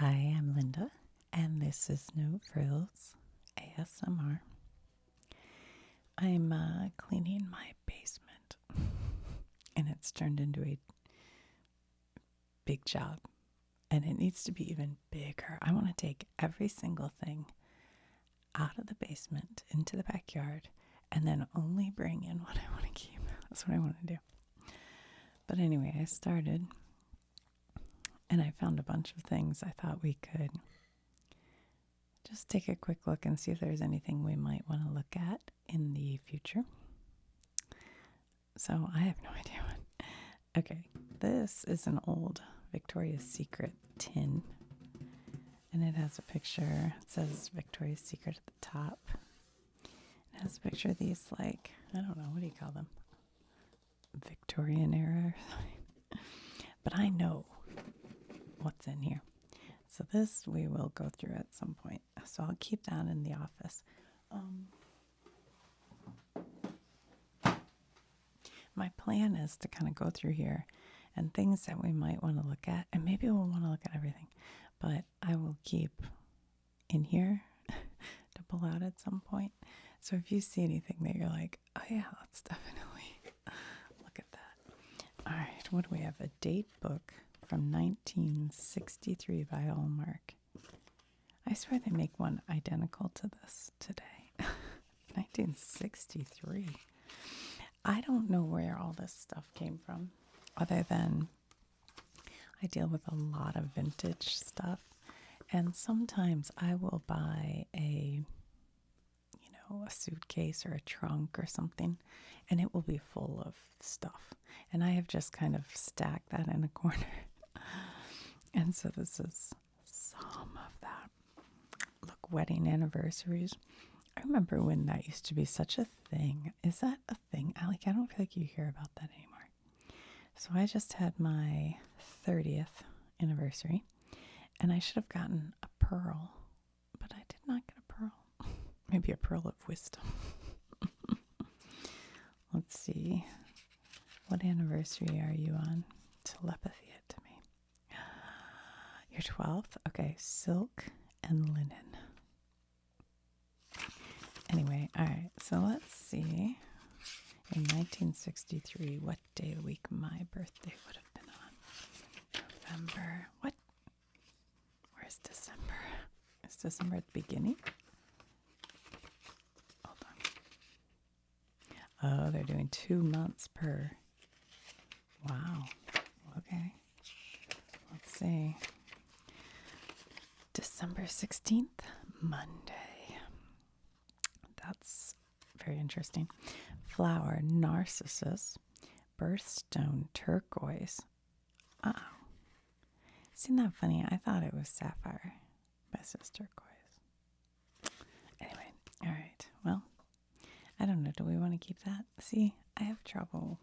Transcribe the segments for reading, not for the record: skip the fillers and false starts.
Hi, I'm Linda, and this is No Frills ASMR. I'm cleaning my basement, and it's turned into a big job, and it needs to be even bigger. I want to take every single thing out of the basement into the backyard, and then only bring in what I want to keep. That's what I want to do. But anyway, I started, and I found a bunch of things I thought we could just take a quick look and see if there's anything we might want to look at in the future. So I have no idea what. Okay, this is an old Victoria's Secret tin, and it has a picture. It says Victoria's Secret at the top. It has a picture of these, like, I don't know, what do you call them? Victorian era or something. But I know what's in here. So this we will go through at some point. So I'll keep that in the office. My plan is to kind of go through here and things that we might want to look at, and maybe we'll want to look at everything, but I will keep in here to pull out at some point. So if you see anything that you're like, oh yeah, let's definitely look at that. All right, what do we have? A date book from 1963 by Hallmark. I swear they make one identical to this today. 1963. I don't know where all this stuff came from, other than I deal with a lot of vintage stuff, and sometimes I will buy a suitcase or a trunk or something, and it will be full of stuff, and I have just kind of stacked that in a corner. And so this is some of that. Look, wedding anniversaries. I remember when that used to be such a thing. Is that a thing? I don't feel like you hear about that anymore. So I just had my 30th anniversary, and I should have gotten a pearl, but I did not get a pearl. Maybe a pearl of wisdom. Let's see. What anniversary are you on? Telepathy it to me. Your 12th? Okay, silk and linen. Anyway, all right, so let's see. In 1963, what day of the week my birthday would have been on. November. What? Where's December? Is December at the beginning? Hold on. Oh, they're doing 2 months per. Wow. Okay. Let's see. December 16th, Monday. That's very interesting. Flower, narcissus, birthstone, turquoise. Oh. Isn't that funny? I thought it was sapphire, but it says turquoise. Anyway, all right. Well, I don't know. Do we want to keep that? See, I have trouble.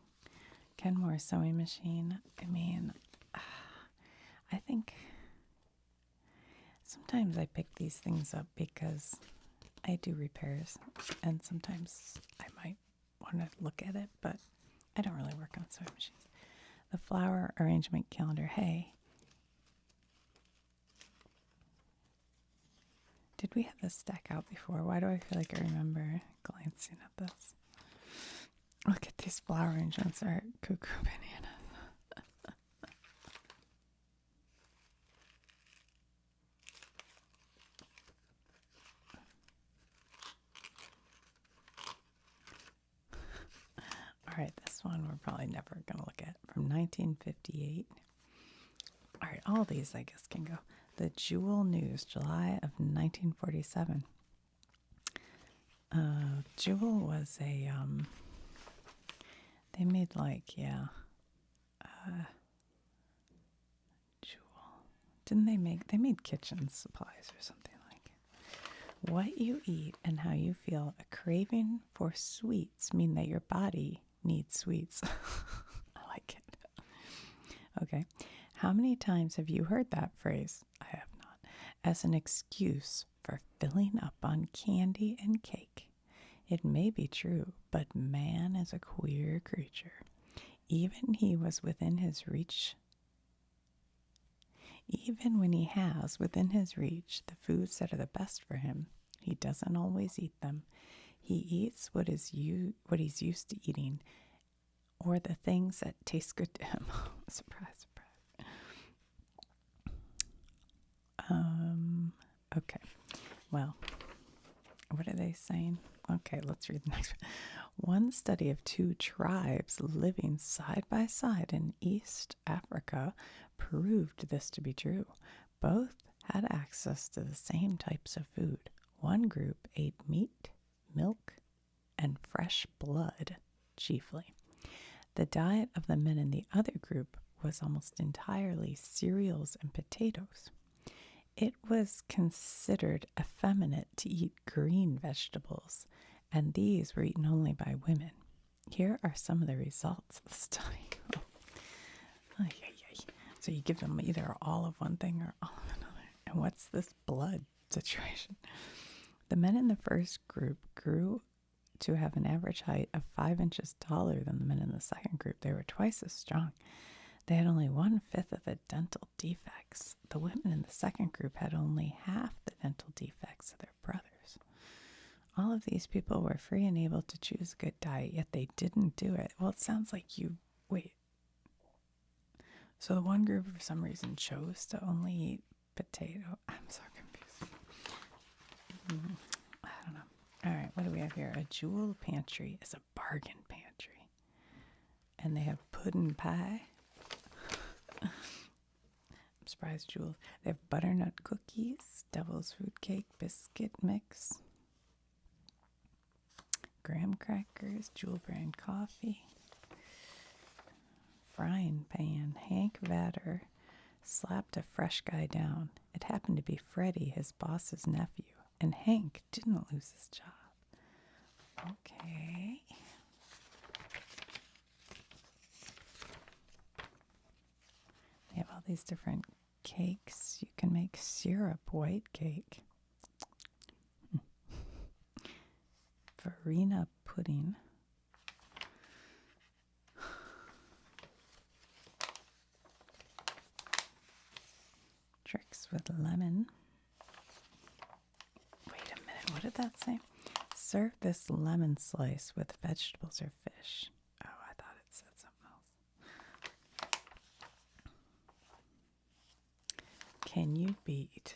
Kenmore sewing machine. I mean, I think sometimes I pick these things up because I do repairs, and sometimes I might want to look at it, but I don't really work on sewing machines. The flower arrangement calendar. Hey, did we have this stack out before? Why do I feel like I remember glancing at this? Look at these flower arrangements. Are cuckoo bananas. All right, this one we're probably never going to look at. From 1958. All right, all these I guess can go. The Jewel News, July of 1947. Jewel was a, they made Jewel. Didn't they made kitchen supplies or something like it. What you eat and how you feel. A craving for sweets mean that your body needs sweets. I like it. Okay. How many times have you heard that phrase? I have not. As an excuse for filling up on candy and cake. It may be true, but man is a queer creature. Even he was within his reach. Even when he has within his reach the foods that are the best for him, he doesn't always eat them. He eats what he's used to eating, or the things that taste good to him. Surprise, surprise. Okay. Well, what are they saying? Okay, let's read the next one. One study of two tribes living side by side in East Africa proved this to be true. Both had access to the same types of food. One group ate meat, milk, and fresh blood chiefly. The diet of the men in the other group was almost entirely cereals and potatoes. It was considered effeminate to eat green vegetables, and these were eaten only by women. Here are some of the results of the study. So you give them either all of one thing or all of another. And what's this blood situation? The men in the first group grew to have an average height of 5 inches taller than the men in the second group. They were twice as strong. They had only 1/5 of the dental defects. The women in the second group had only half the dental defects of their brothers. All of these people were free and able to choose a good diet, yet they didn't do it. Well, it sounds like wait. So the one group, for some reason, chose to only eat potato. I'm so confused. I don't know. All right, what do we have here? A jewel pantry is a bargain pantry. And they have pudding pie. I'm surprised jewels. They have butternut cookies, devil's food cake, biscuit mix, graham crackers, jewel brand coffee, frying pan. Hank Vader slapped a fresh guy down. It happened to be Freddie, his boss's nephew, and Hank didn't lose his job. Okay. They have all these different cakes. You can make syrup white cake, farina pudding, tricks with lemon. Wait a minute, what did that say? Serve this lemon slice with vegetables or fish. Oh, I thought it said something else. Can you beat it?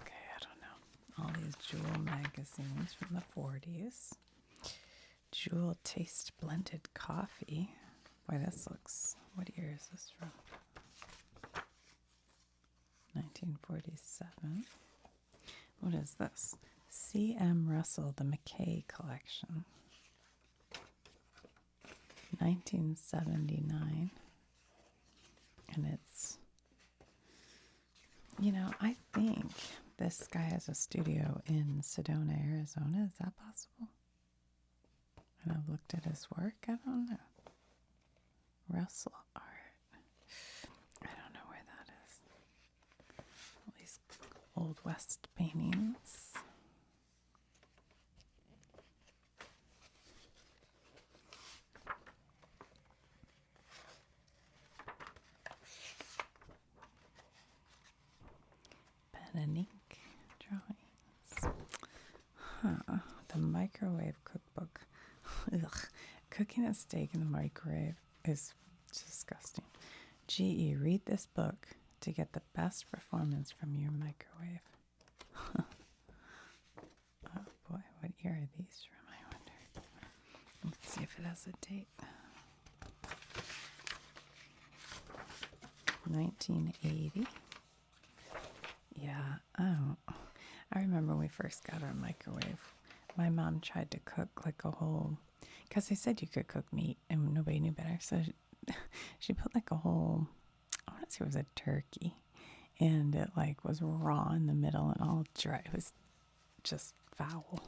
Okay, I don't know. All these Jewel magazines from the 40s. Jewel Taste Blended Coffee. Boy, this looks... What year is this from? 1947. What is this? C.M. Russell, The McKay Collection. 1979. And it's... I think this guy has a studio in Sedona, Arizona. Is that possible? And I've looked at his work. I don't know. Russell Art. I don't know where that is. All these Old West paintings. Pen and ink drawings. The microwave cookbook. Ugh. Cooking a steak in the microwave is disgusting. GE, read this book to get the best performance from your microwave. Oh boy, what year are these from, I wonder? Let's see if it has a date. 1980. Yeah, I remember when we first got our microwave. My mom tried to cook like a whole... Because they said you could cook meat and nobody knew better. So she put like a whole, I want to say it was a turkey. And it like was raw in the middle and all dry. It was just foul.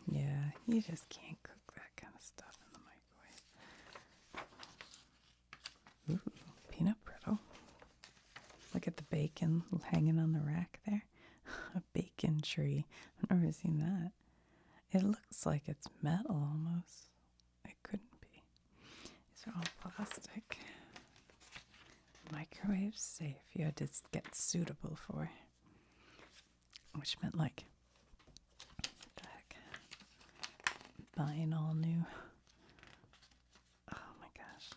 Yeah, you just can't cook that kind of stuff in the microwave. Ooh, peanut brittle. Look at the bacon hanging on the rack there. A bacon century. I've never seen that. It looks like it's metal almost. It couldn't be. These are all plastic. Microwave safe. You had to get suitable for. Which meant like, what the heck? Buying all new. Oh my gosh.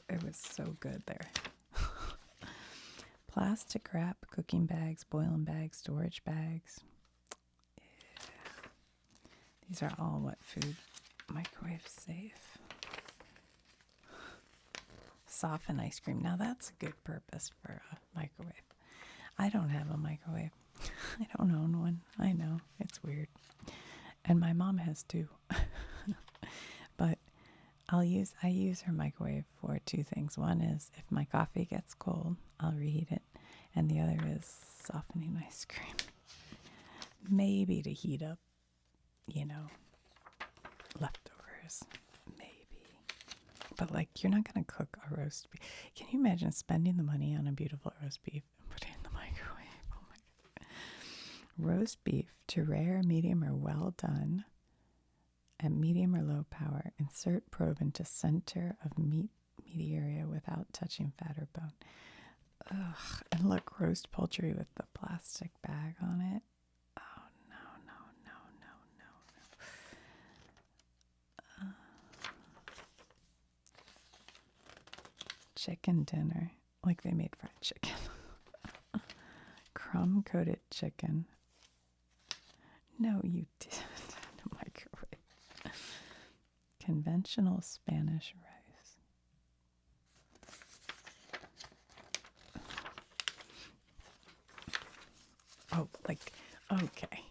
It was so good there. Plastic wrap, cooking bags, boiling bags, storage bags. Yeah. These are all what food? Microwave safe. Soften ice cream. Now that's a good purpose for a microwave. I don't have a microwave. I don't own one. I know. It's weird. And my mom has too. But I use her microwave for two things. One is if my coffee gets cold, I'll reheat it. And the other is softening ice cream. Maybe to heat up, leftovers. Maybe. But like, you're not going to cook a roast beef. Can you imagine spending the money on a beautiful roast beef and putting it in the microwave? Oh my God. Roast beef to rare, medium, or well done. At medium or low power, insert probe into center of meaty area without touching fat or bone. Ugh. And look, roast poultry with the plastic bag on it. Oh, no. Chicken dinner. Like they made fried chicken. Crumb-coated chicken. No, you didn't. Microwave. Conventional Spanish rice. Oh, like, okay.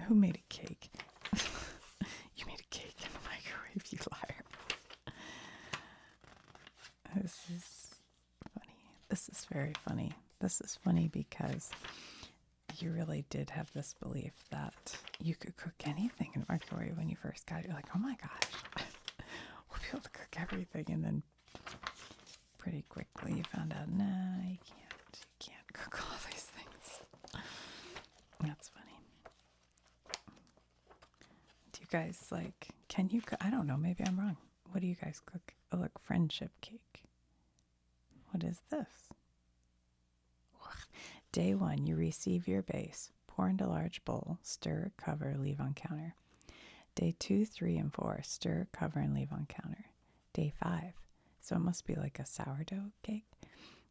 Who made a cake? You made a cake in the microwave, you liar. This is funny. This is very funny. This is funny because you really did have this belief that you could cook anything in a microwave when you first got it. You're like, oh my gosh, we'll be able to cook everything. And then pretty quickly you found out, nah, you can't cook all these things. That's funny. Do you guys can you cook? I don't know, maybe I'm wrong. What do you guys cook? Oh, look, friendship cake. What is this? Day 1, you receive your base. Pour into large bowl. Stir, cover, leave on counter. Day 2, 3, and 4, stir, cover, and leave on counter. Day 5, so it must be like a sourdough cake.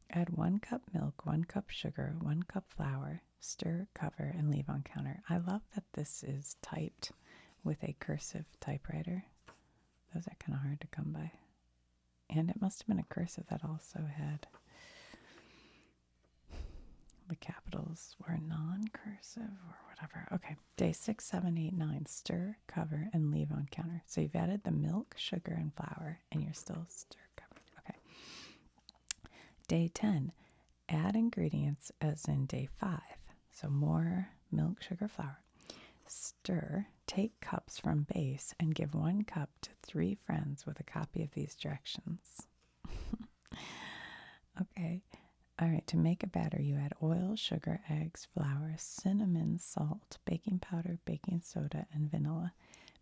Add 1 cup milk, 1 cup sugar, 1 cup flour. Stir, cover, and leave on counter. I love that this is typed with a cursive typewriter. Those are kind of hard to come by. And it must have been a cursive that also had... the capitals were non-cursive or whatever. Okay, day 6, 7, 8, 9, stir, cover, and leave on counter. So you've added the milk, sugar, and flour, and you're still stir covering. Okay. Day 10, add ingredients as in day 5. So more milk, sugar, flour. Stir, take cups from base, and give 1 cup to 3 friends with a copy of these directions. Okay. All right, to make a batter, you add oil, sugar, eggs, flour, cinnamon, salt, baking powder, baking soda, and vanilla.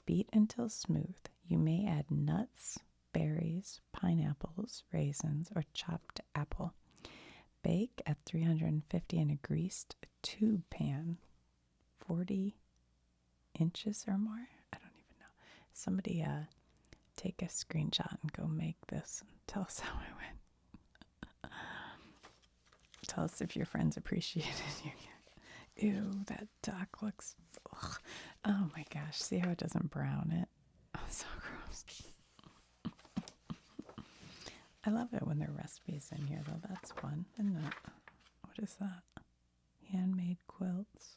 Beat until smooth. You may add nuts, berries, pineapples, raisins, or chopped apple. Bake at 350 in a greased tube pan, 40 inches or more. I don't even know. Somebody take a screenshot and go make this and tell us how it went. Tell us if your friends appreciate it. Ew, that duck looks... Ugh. Oh my gosh, see how it doesn't brown it? Oh, so gross. I love it when there are recipes in here, though. That's fun, isn't it? What is that? Handmade quilts.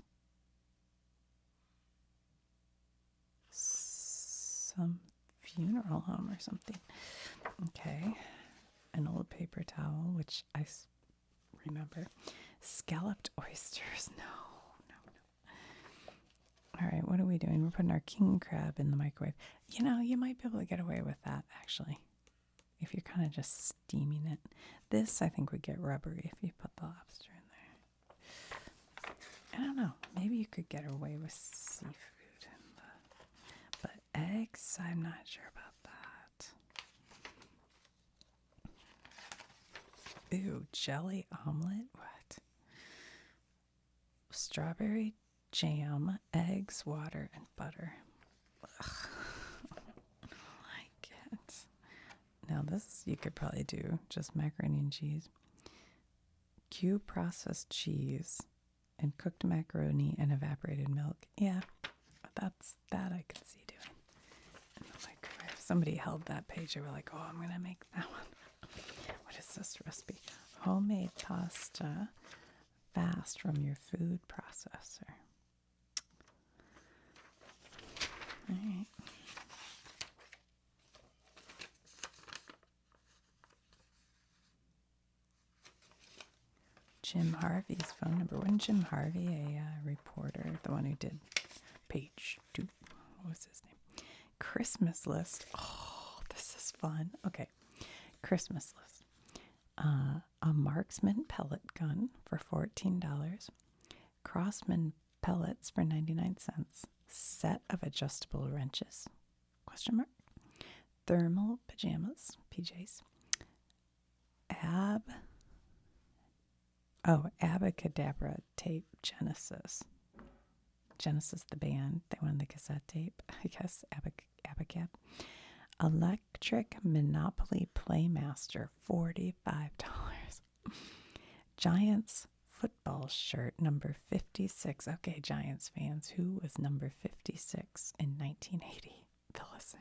Some funeral home or something. Okay. An old paper towel, which I remember. Scalloped oysters. No. All right, what are we doing? We're putting our king crab in the microwave. You might be able to get away with that, actually, if you're kind of just steaming it. This, I think, would get rubbery if you put the lobster in there. I don't know. Maybe you could get away with seafood. But eggs, I'm not sure about that. Ooh, jelly omelet? What? Strawberry jam, eggs, water, and butter. Ugh. I like it. Now this you could probably do just macaroni and cheese. Cube processed cheese and cooked macaroni and evaporated milk. Yeah, that I could see doing in the microwave. Somebody held that page. They were like, "Oh, I'm gonna make that one." What is this recipe? Homemade pasta, fast from your food processor. All right. Jim Harvey's phone number. Wasn't Jim Harvey a reporter? The one who did page 2. What was his name? Christmas list. Oh, this is fun. Okay. Christmas list. A Marksman pellet gun for $14. Crossman pellets for 99 cents. Set of adjustable wrenches. Question mark. Thermal pajamas. PJs. Abacadabra tape Genesis. Genesis the band. They wanted the cassette tape. I guess Abacab. Electric Monopoly Playmaster, $45. Giants football shirt, number 56. Okay, Giants fans, who was number 56 in 1980? Fill us in.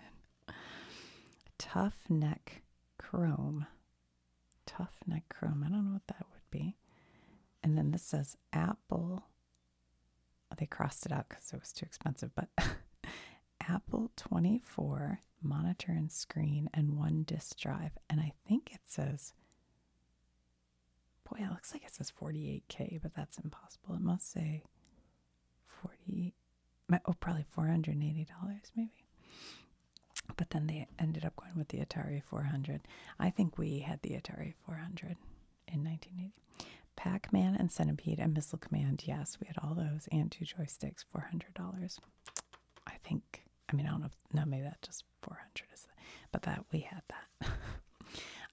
Tough neck chrome. Tough neck chrome. I don't know what that would be. And then this says Apple. Oh, they crossed it out because it was too expensive, but Apple 24 monitor and screen and 1 disk drive. And I think it says, boy, it looks like it says 48K, but that's impossible. It must say 40, probably $480 maybe. But then they ended up going with the Atari 400. I think we had the Atari 400 in 1980. Pac-Man and Centipede and Missile Command. Yes, we had all those and 2 joysticks, $400. I think, I don't know, no, maybe that just 400 is, but that we had that.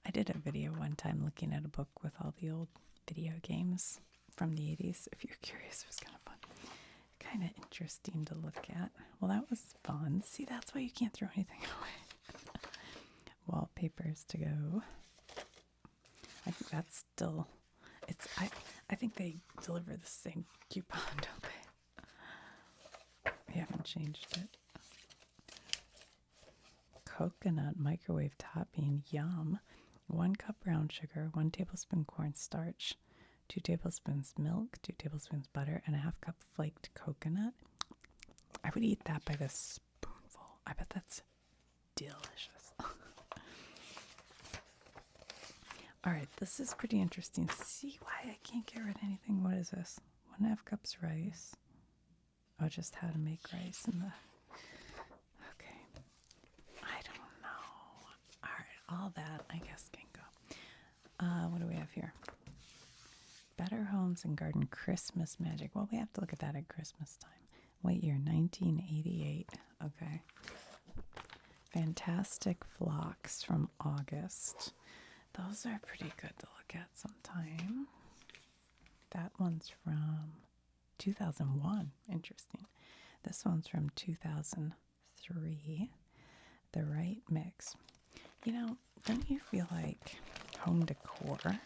I did a video one time looking at a book with all the old video games from the 80s. If you're curious, it was kind of fun. Kind of interesting to look at. Well, that was fun. See, that's why you can't throw anything away. Wallpapers to go. I think that's still, I think they deliver the same coupon, don't they? They haven't changed it. Coconut microwave topping, yum. 1 cup brown sugar, 1 tablespoon cornstarch, 2 tablespoons milk, 2 tablespoons butter, and a 1/2 cup flaked coconut. I would eat that by the spoonful. I bet that's delicious. All right, this is pretty interesting. See why I can't get rid of anything. What is this? 1/2 cups rice. Oh, just how to make rice in the... Okay. I don't know. All right, all that I guess can go. What do we have here? Better Homes and Garden Christmas Magic. Well, we have to look at that at Christmas time. What year? 1988. Okay. Fantastic Flocks from August. Those are pretty good to look at sometime. That one's from 2001. Interesting. This one's from 2003. The Right Mix. You know, don't you feel like home decor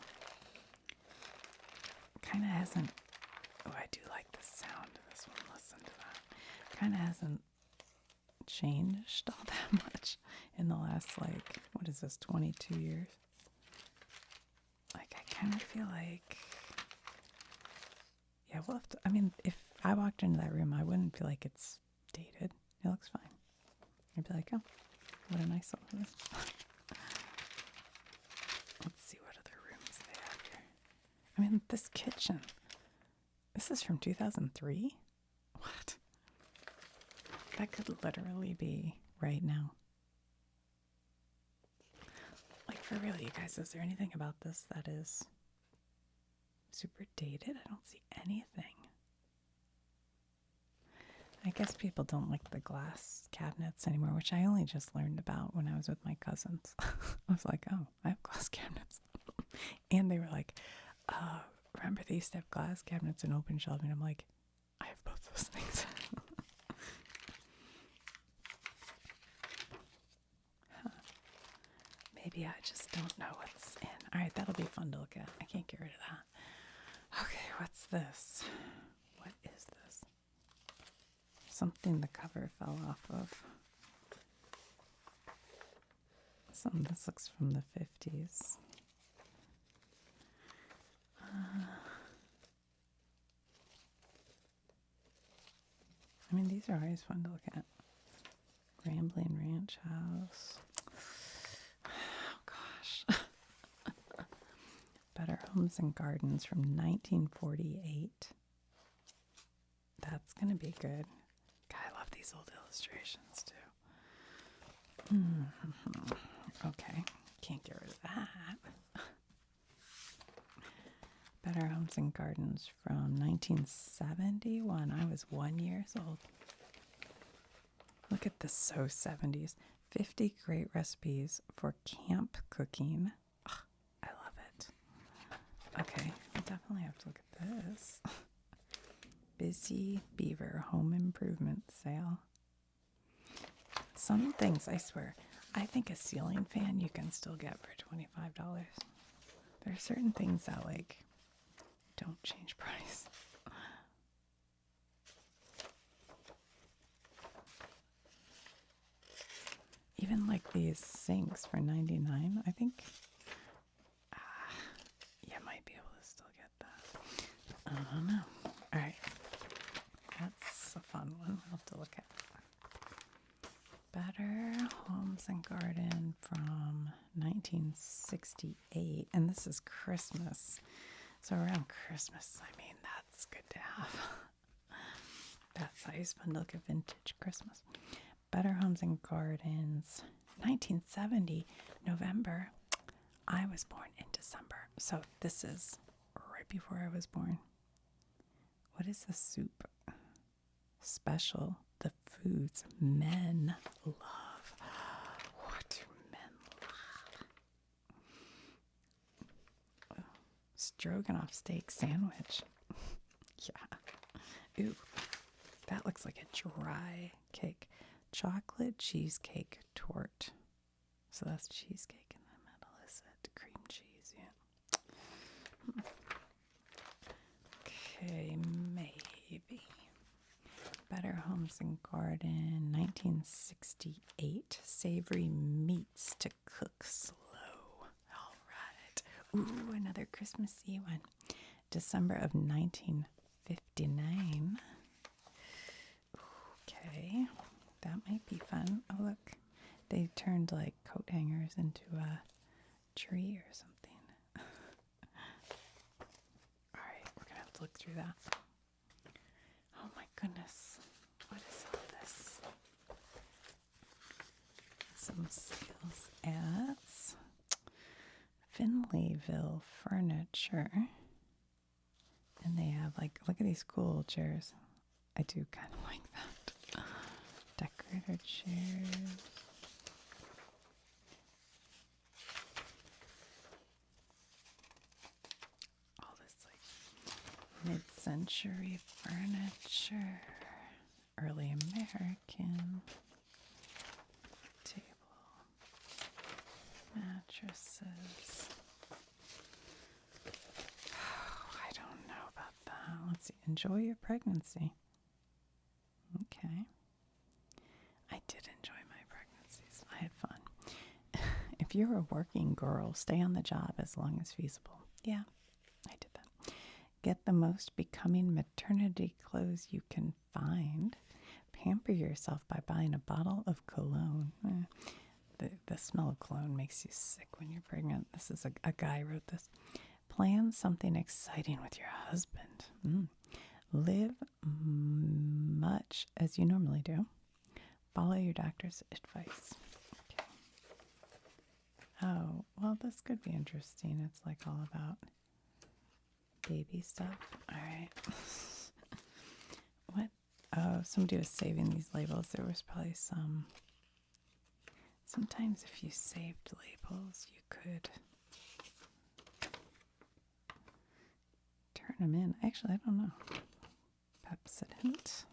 kind of hasn't... Oh, I do like the sound of this one. Listen to that. Kind of hasn't changed all that much in the last, like, what is this, 22 years? Like, I kind of feel like... Yeah, we'll have to... if I walked into that room, I wouldn't feel like it's dated. It looks fine. I'd be like, oh, what a nice little room. Let's see what other rooms they have here. This kitchen. This is from 2003? What? That could literally be right now. Like, for real, you guys, is there anything about this that is super dated? I don't see anything. I guess people don't like the glass cabinets anymore, which I only just learned about when I was with my cousins. I was like, oh, I have glass cabinets. And they were like, remember they used to have glass cabinets and open shelving? I'm like, I have both those things. Huh. Maybe I just don't know what's in. All right, that'll be fun to look at. I can't get rid of that. Okay, what's this? What is this? Something the cover fell off of. This looks from the 50s. I mean, these are always fun to look at. Rambling Ranch House. Oh, gosh. Better Homes and Gardens from 1948. That's going to be good. God, I love these old illustrations, too. Okay, can't get rid of that. Better Homes and Gardens from 1971. I was 1 year old. Look at this, so 70s. 50 great recipes for camp cooking. Oh, I love it. Okay, I definitely have to look at this. Busy Beaver Home Improvement Sale. Some things, I swear, I think a ceiling fan you can still get for $25. There are certain things that, like, don't change price. Even like these sinks for $99, I think you might be able to still get that. I don't know. All right, that's a fun one. We'll have to look at. Better Homes and Garden from 1968, and this is Christmas. So around Christmas, I mean, that's good to have. That's always fun to look at vintage Christmas. Better Homes and Gardens, 1970, November. I was born in December, so this is right before I was born. What is the soup? Special, the foods men love. What do men love? Oh, stroganoff steak sandwich. Yeah. Ooh, that looks like a dry cake. Chocolate cheesecake tort. So that's cheesecake in the middle, is it? Cream cheese, yeah. Okay, maybe. Better Homes and Garden, 1968. Savory meats to cook slow. All right. Ooh, another Christmassy one. December of 1959. Okay, that might be fun. Oh, look. They turned like coat hangers into a tree or something. All right, we're going to have to look through that. Oh my goodness. What is all this? Some sales ads. Finleyville Furniture. And they have like, look at these cool chairs. I do kind of like that. Decorator chairs. All this like mid-century furniture. Early American. Table. Mattresses. Oh, I don't know about that. Let's see. Enjoy your pregnancy. Okay. I did enjoy my pregnancies. I had fun. If you're a working girl, stay on the job as long as feasible. Yeah, I did that. Get the most becoming maternity clothes you can find. Pamper yourself by buying a bottle of cologne. The smell of cologne makes you sick when you're pregnant. This is a guy wrote this. Plan something exciting with your husband. Live much as you normally do. Follow your doctor's advice. Okay. Oh, well, this could be interesting. It's like all about baby stuff. All right. What? Oh, somebody was saving these labels. There was probably some. Sometimes if you saved labels, you could turn them in. Actually, I don't know. Pepsodent.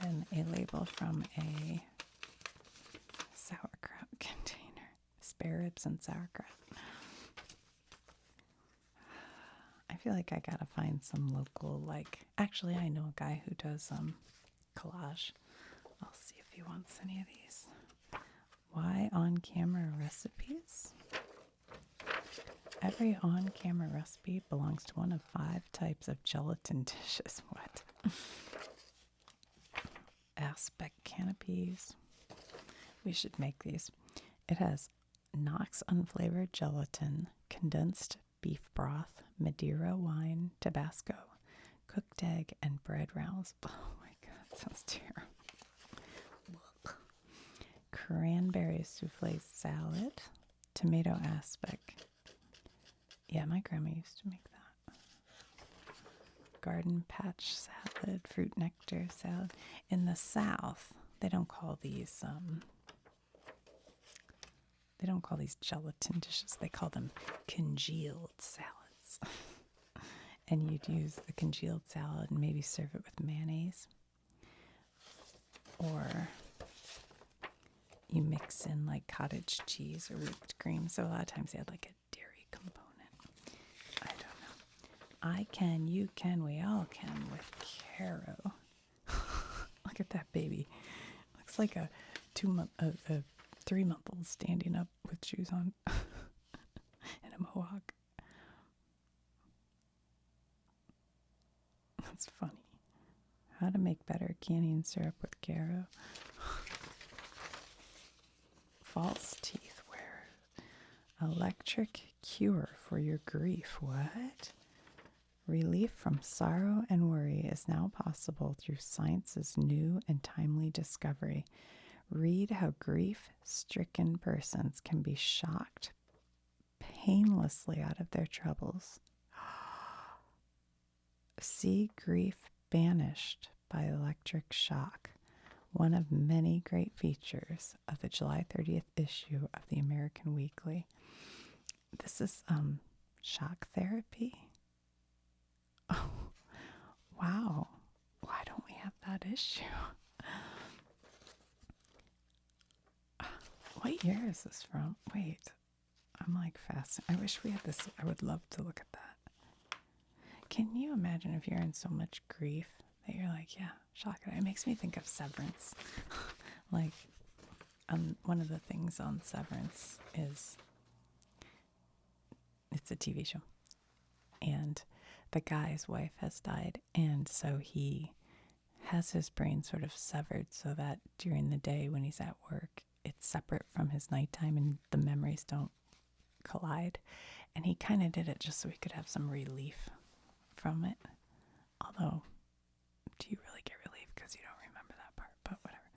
And a label from a sauerkraut container. Spare ribs and sauerkraut. I feel like I gotta find some local, like, actually I know a guy who does collage. I'll see if he wants any of these. Why on-camera recipes? Every on-camera recipe belongs to one of 5 types of gelatin dishes. What? Aspect canopies. We should make these. It has Knox unflavored gelatin, condensed beef broth, Madeira wine, Tabasco, cooked egg, and bread rounds. Oh my god, sounds terrible. Cranberry souffle salad, tomato aspic. Yeah, my grandma used to make that. Garden patch salad, fruit nectar salad. In the South, they don't call these gelatin dishes. They call them congealed salads. And you'd use the congealed salad and maybe serve it with mayonnaise. Or you mix in like cottage cheese or whipped cream. So a lot of times they had like a dairy component. I don't know. I can, you can, we all can with Caro. Look at that baby. Looks like a 3-month-old standing up with shoes on and a mohawk. That's funny. How to make better canning syrup with Caro. False teeth wear. Electric cure for your grief. What? Relief from sorrow and worry is now possible through science's new and timely discovery. Read how grief-stricken persons can be shocked painlessly out of their troubles. See Grief Banished by Electric Shock, one of many great features of the July 30th issue of the American Weekly. This is shock therapy. Oh, wow. Why don't we have that issue? What year is this from? Wait, I'm like fascinated. I wish we had this. I would love to look at that. Can you imagine if you're in so much grief that you're like, yeah, shock it. It makes me think of Severance. Like, one of the things on Severance is it's a TV show. And the guy's wife has died. And so he has his brain sort of severed so that during the day when he's at work, it's separate from his nighttime and the memories don't collide. And he kind of did it just so he could have some relief from it. Although, do you really get relief because you don't remember that part? But whatever.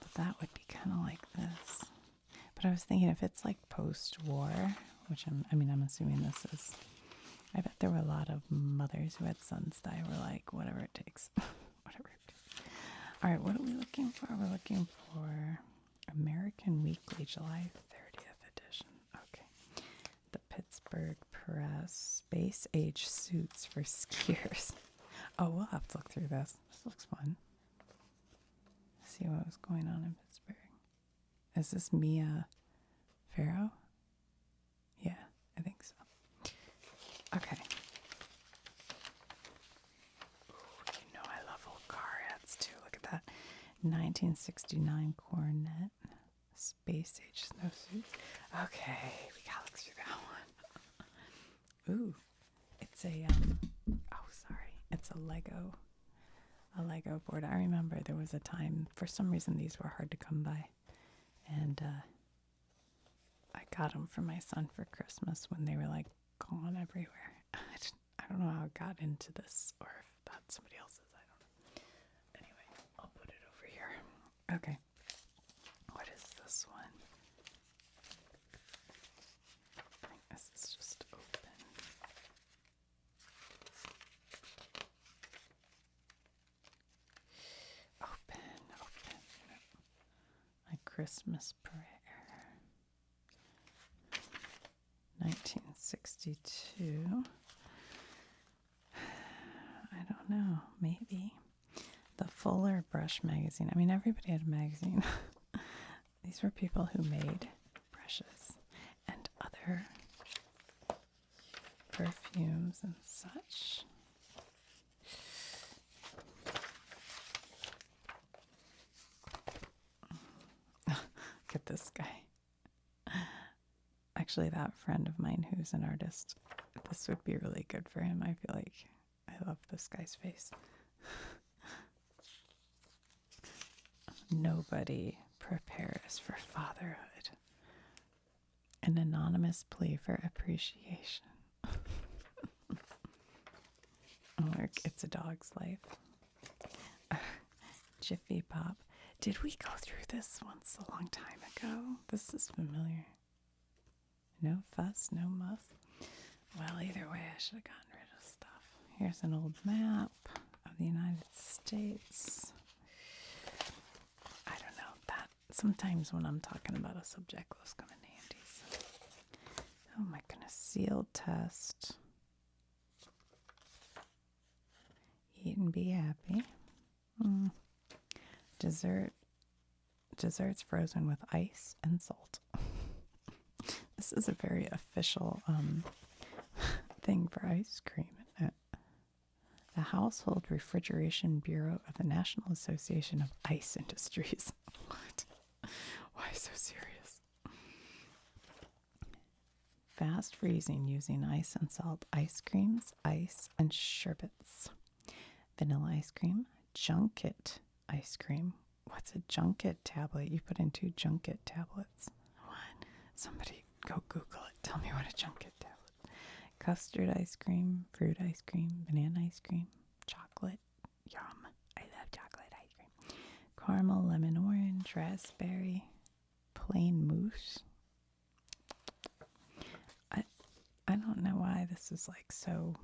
But that would be kind of like this. But I was thinking if it's like post-war, which I'm assuming this is, I bet there were a lot of mothers who had sons die who were like, whatever it takes. Whatever it takes. All right, what are we looking for? We're looking for American Weekly, July 30th edition. Okay. The Pittsburgh Press, Space Age Suits for Skiers. Oh, we'll have to look through this. This looks fun. See what was going on in Pittsburgh. Is this Mia Farrow? Yeah, I think so. Okay. Ooh, you know I love old car ads too. Look at that. 1969 Corvette. Space Age snowsuits. Okay, we gotta look through that one. Ooh, it's a it's a Lego board. I remember there was a time, for some reason these were hard to come by, and I got them for my son for Christmas when they were like gone everywhere. I don't know how I got into this, or if that's somebody else's. I don't know. Anyway, I'll put it over here. Okay. What is this one? I think this is just open. Christmas Prayer. 1962. I don't know. Maybe. The Fuller Brush magazine. I mean, everybody had a magazine. These were people who made brushes and other perfumes and such. Look at this guy. Actually, that friend of mine who's an artist, this would be really good for him. I feel like I love this guy's face. Nobody prepares for fatherhood. An anonymous plea for appreciation. Look, it's a dog's life. Jiffy Pop. Did we go through this once a long time ago? This is familiar. No fuss, no muss. Well, either way, I should have gotten rid of stuff. Here's an old map of the United States. I don't know. That sometimes when I'm talking about a subject, those come in handy. So. Oh my goodness. Sealed test. Eat and be happy. Desserts frozen with ice and salt. This is a very official thing for ice cream, isn't it? The Household Refrigeration Bureau of the National Association of Ice Industries. What? Why so serious? Fast freezing using ice and salt ice creams, ice, and sherbets. Vanilla ice cream, junket ice cream. What's a junket tablet? You put in 2 junket tablets. What? Somebody go Google it. Tell me what a junket tablet. Custard ice cream, fruit ice cream, banana ice cream, chocolate. Yum. I love chocolate ice cream. Caramel, lemon, orange, raspberry, plain mousse. I don't know why this is like so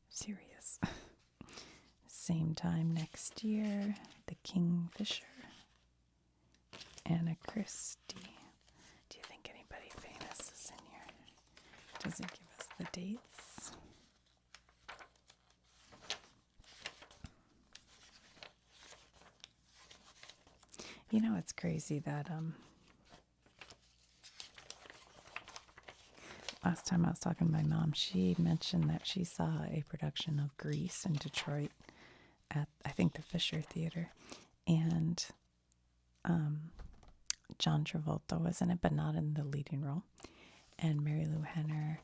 serious. Same time next year, the Kingfisher, Anna Christie. Do you think anybody famous is in here? Does it give us the dates? You know, it's crazy that last time I was talking to my mom, she mentioned that she saw a production of Grease in Detroit at, I think, the Fisher Theater. And John Travolta was in it, but not in the leading role. And Mary Lou Henner.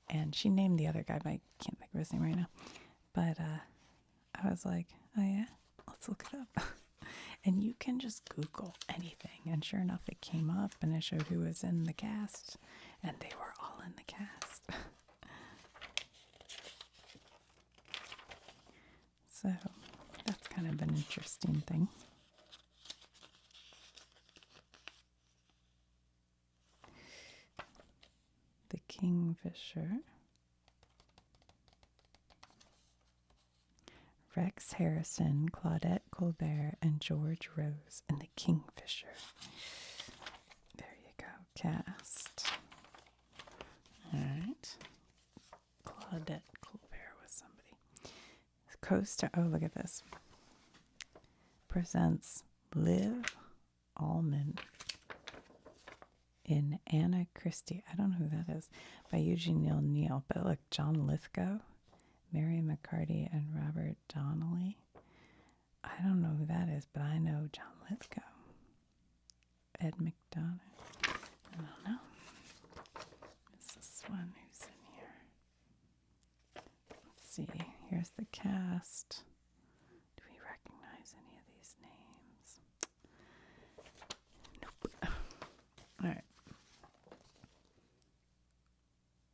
And she named the other guy, but I can't think of his name right now. But I was like, oh yeah, let's look it up. And you can just Google anything. And sure enough, it came up and it showed who was in the cast. And they were all in the cast. So that's kind of an interesting thing. The Kingfisher. Rex Harrison, Claudette Colbert, and George Rose in The Kingfisher. There you go. Cast. All right. Claudette Colbert was somebody. Co-star. Oh, look at this. Presents Liv Ullmann in Anna Christie. I don't know who that is. By Eugene O'Neill. But look, John Lithgow, Mary McCarty, and Robert Donnelly. I don't know who that is, but I know John Lithgow. Ed McDonough. I don't know. Is this one who's in here? Let's see. Here's the cast. Do we recognize any of these names? Nope. All right.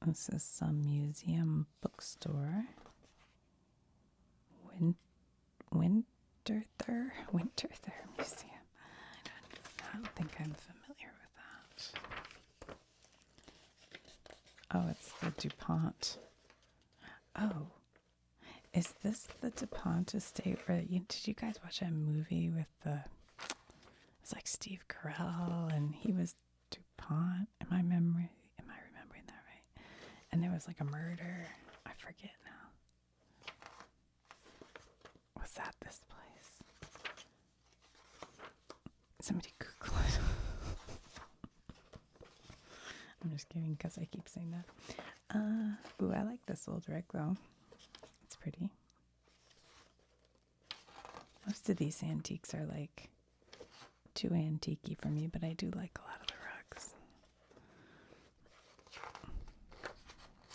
This is some museum bookstore. Winterthur Museum. I don't think I'm familiar with that. Oh, it's the DuPont. Oh, is this the DuPont estate? Did you guys watch that movie with the was like Steve Carell, and he was DuPont. Am I remembering that right? And there was like a murder. I forget now. Was that this place? Somebody Google it. I'm just kidding because I keep saying that. Ooh, I like this old wreck though. It's pretty. Most of these antiques are like too antique-y for me, but I do like a lot of the rugs.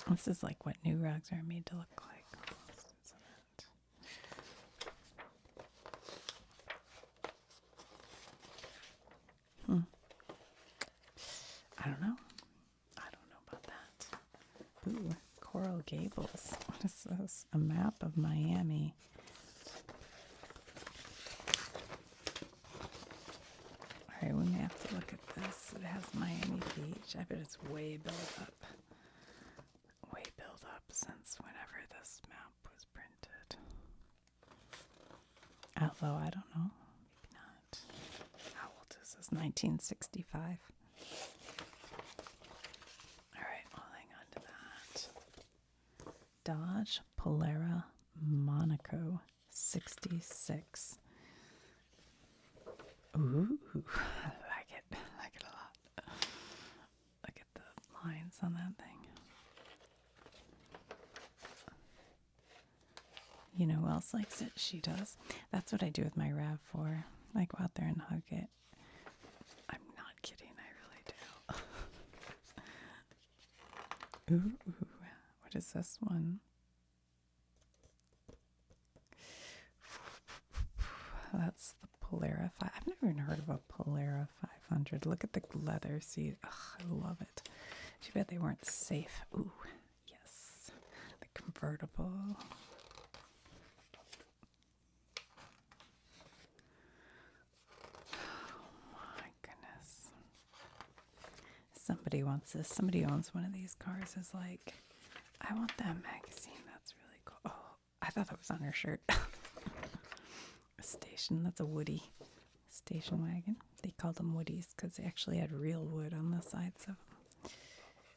This is like what new rugs are made to look like. I don't know. I don't know about that. Ooh, Coral Gables. What is this? A map of Miami. Alright, we may have to look at this. It has Miami Beach. I bet it's way built up. Way built up since whenever this map was printed. Although, I don't know. Maybe not. How old is this? 1965. Alright, we'll hang on to that. Dodge Polara Monaco 66. Ooh, I like it. I like it a lot. Look at the lines on that thing. You know who else likes it? She does. That's what I do with my RAV4. I go out there and hug it. I'm not kidding. I really do. Ooh, what is this one? That's the Polara 5. I've never even heard of a Polara 500. Look at the leather seat. Ugh, I love it. Too bad they weren't safe. Ooh, yes. The convertible. Oh my goodness. Somebody wants this. Somebody owns one of these cars. Is like, I want that magazine. That's really cool. Oh, I thought that was on her shirt. A station. That's a Woody station wagon. They called them Woodies because they actually had real wood on the sides of them.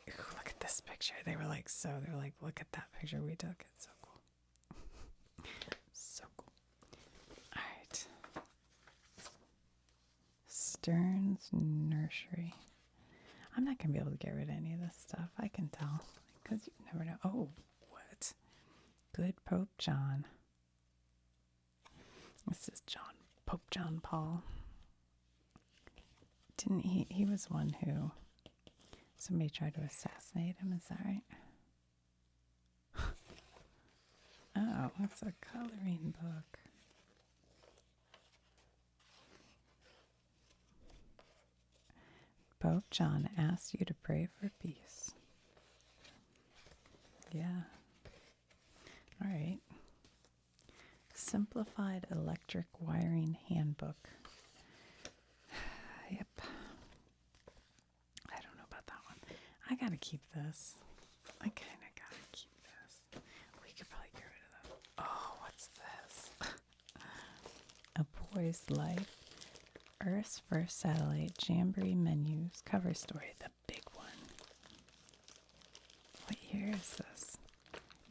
Ooh, look at this picture. They were like, look at that picture we took. It's so cool. So cool. All right. Stearns Nursery. I'm not going to be able to get rid of any of this stuff. I can tell because you never know. Oh, what? Good Pope John. This is Pope John Paul. Didn't he was one who somebody tried to assassinate him, is that right? Oh, it's a coloring book. Pope John asks you to pray for peace. Yeah. All right. Simplified Electric Wiring Handbook. Yep. I don't know about that one. I gotta keep this. I kind of gotta keep this. We could probably get rid of that. Oh, what's this? A Boy's Life. Earth's First Satellite Jamboree Menus Cover Story. The big one. What year is this?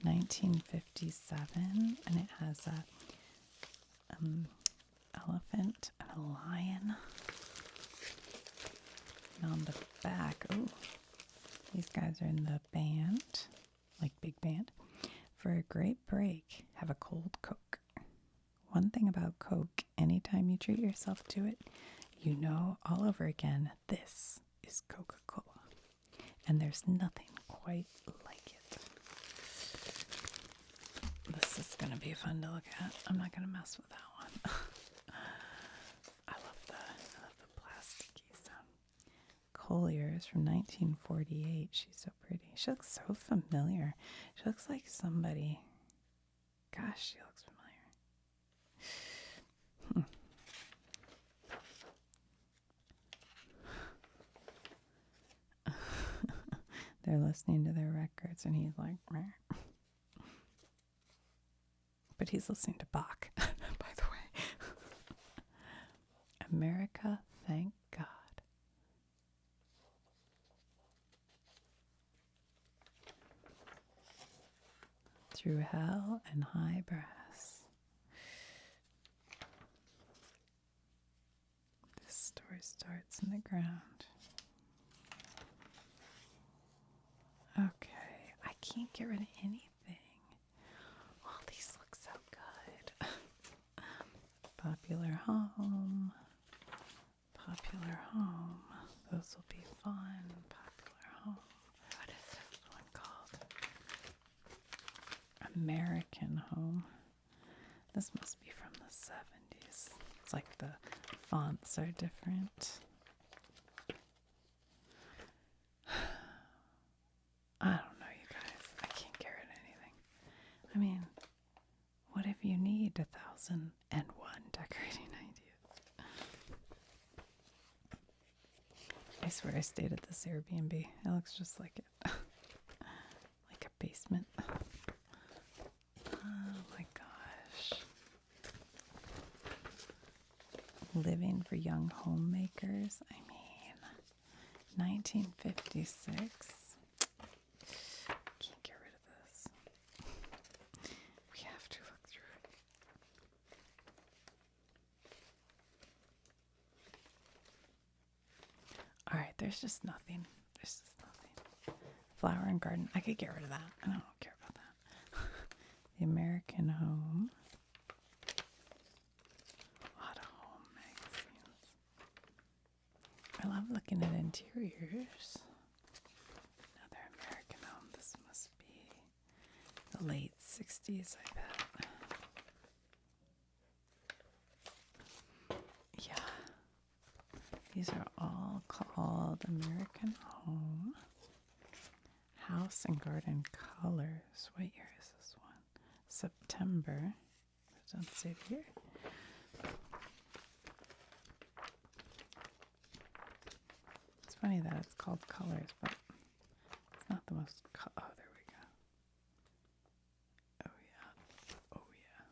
1957. And it has a elephant and a lion. And on the back, oh, these guys are in the band, like big band. For a great break, have a cold Coke. One thing about Coke, anytime you treat yourself to it, you know all over again, this is Coca-Cola. And there's nothing quite like it. This is going to be fun to look at. I'm not going to mess with that one. I love the plasticky stuff. Collier's from 1948. She's so pretty. She looks so familiar. She looks like somebody. Gosh, she looks familiar. They're listening to their records, and he's like, meh. But he's listening to Bach, by the way. America through hell and high brass. This story starts in the ground. Okay, I can't get rid of anything. All these look so good. Popular home. Popular home. Those will be fun. Popular home. What is this one called? American home. This must be from the 70s. It's like the fonts are different. I don't know, you guys. I can't get rid of anything. I mean, what if you need 1,001 decorating ideas? I swear I stayed at this Airbnb. It looks just like it. Like a basement. Oh my gosh. Living for young homemakers. I mean, 1956. Can't get rid of this. We have to look through it. All right, there's just nothing. There's just nothing. Flower and garden. I could get rid of that. I don't care about that. The American home. A lot of home magazines. I love looking at interiors. Another American home. This must be the late 60s, I bet. Yeah. These are all called American Home. House and Garden Colors. What year is this one? September. It doesn't say it here. It's funny that it's called Colors, but it's not the most. Oh, there we go. Oh, yeah. Oh, yeah.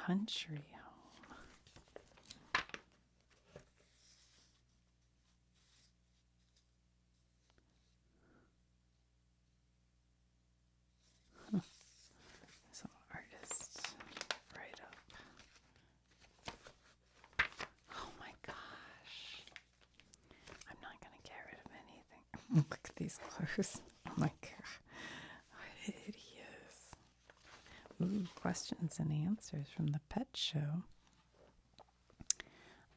Country home. Some artists write up. Oh my gosh. I'm not going to get rid of anything. Look at these clothes. Oh my god. Hideous. Ooh, questions and answers from the pet show.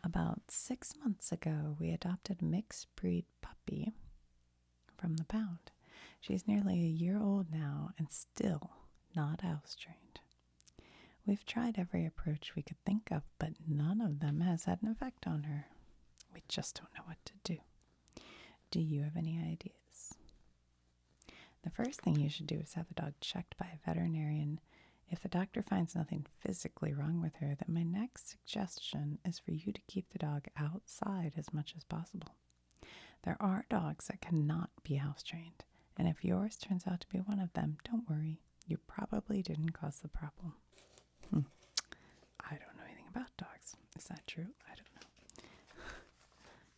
About 6 months ago, we adopted a mixed breed puppy from the pound. She's nearly a year old now and still not house trained. We've tried every approach we could think of, but none of them has had an effect on her. We just don't know what to do. Do you have any ideas? The first thing you should do is have the dog checked by a veterinarian. If the doctor finds nothing physically wrong with her, then my next suggestion is for you to keep the dog outside as much as possible. There are dogs that cannot be house trained, and if yours turns out to be one of them, don't worry. You probably didn't cause the problem. I don't know anything about dogs. Is that true? I don't know.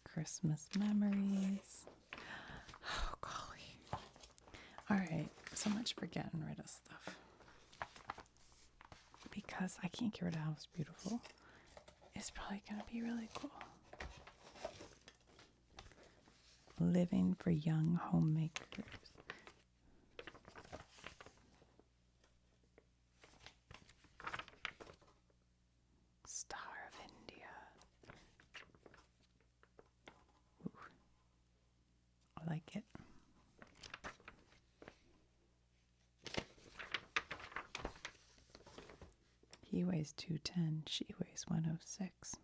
Christmas memories. Oh, golly. All right. So much for getting rid of stuff. Because I can't get rid of House Beautiful. It's probably going to be really cool. Living for young homemakers. Star of India. Ooh. I like it. He weighs 210, she weighs 106.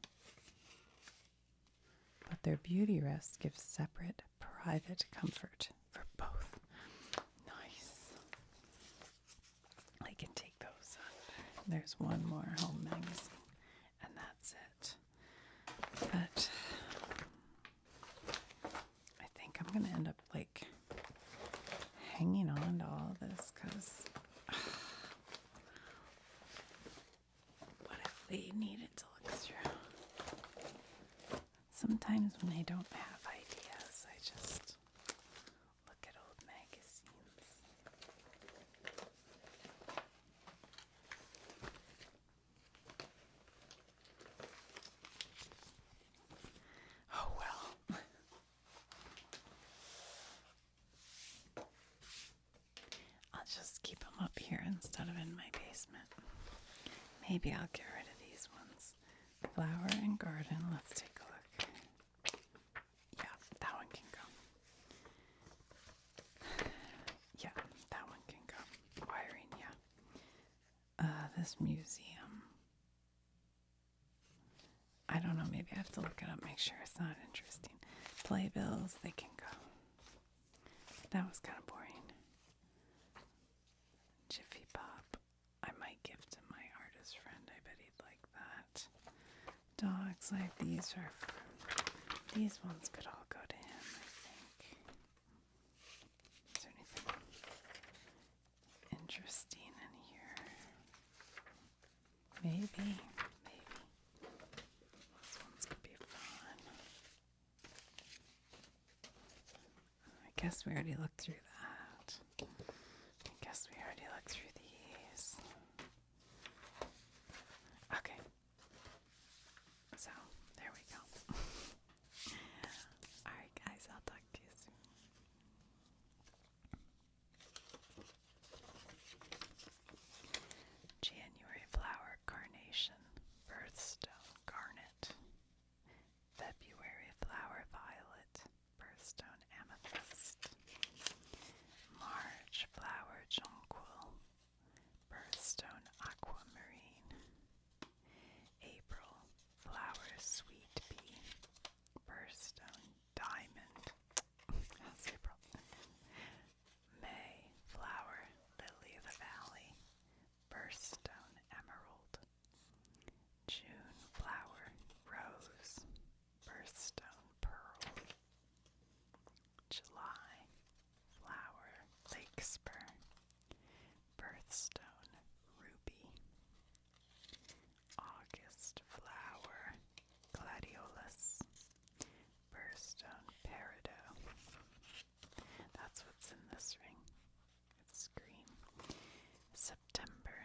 But their beauty rest gives separate, private comfort for both. Nice. I can take those up. There's one more home magazine, and that's it. But I think I'm going to end up like hanging on to all this because what if we needed to look through? Sometimes when I don't have ideas, I just look at old magazines. just keep them up here instead of in my basement. Maybe I'll get rid of these ones. Flower and garden. Let's take a look. Yeah, that one can go. Yeah, that one can go. Wiring, yeah. This museum. I don't know, maybe I have to look it up, make sure it's not interesting. Playbills, they can go. That was kind of boring. Jiffy Pop. I might give to my artist friend. I bet he'd like that. Dogs like these are for, these ones could all go to him, I think. Is there anything interesting in here? Maybe. These ones could be fun. I guess we already looked through that. These. Okay. So, there we go. Alright, guys, I'll talk to you soon. January flower, carnation, birthstone, garnet. February flower, violet, birthstone, amethyst. March flower, jonquil, birthstone, aquamarine. April flower, sweet pea, birthstone, diamond. How's April? May flower, lily of the valley, birthstone, emerald. June flower, rose, birthstone, pearl. July flower, lakespur, birthstone, ruby. August flower, gladiolus, birthstone, peridot. That's what's in this ring. It's green. September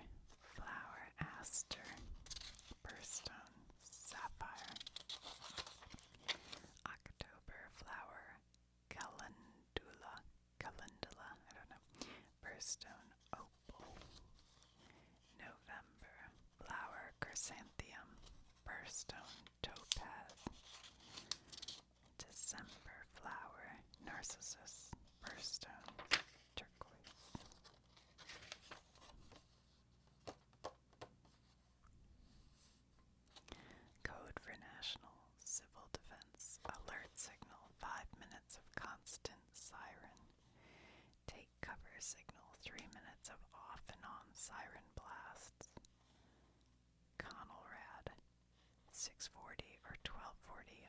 flower, aster, birthstone, sapphire. October flower, calendula, I don't know, birthstone, opal. November flower, chrysanthemum, birthstone, topaz. December flower, narcissus, birthstone, turquoise. Code for National Civil Defense. Alert signal, 5 minutes of constant siren. Take cover signal, 3 minutes of off and on siren blasts. Conelrad, 6:40 or 12:40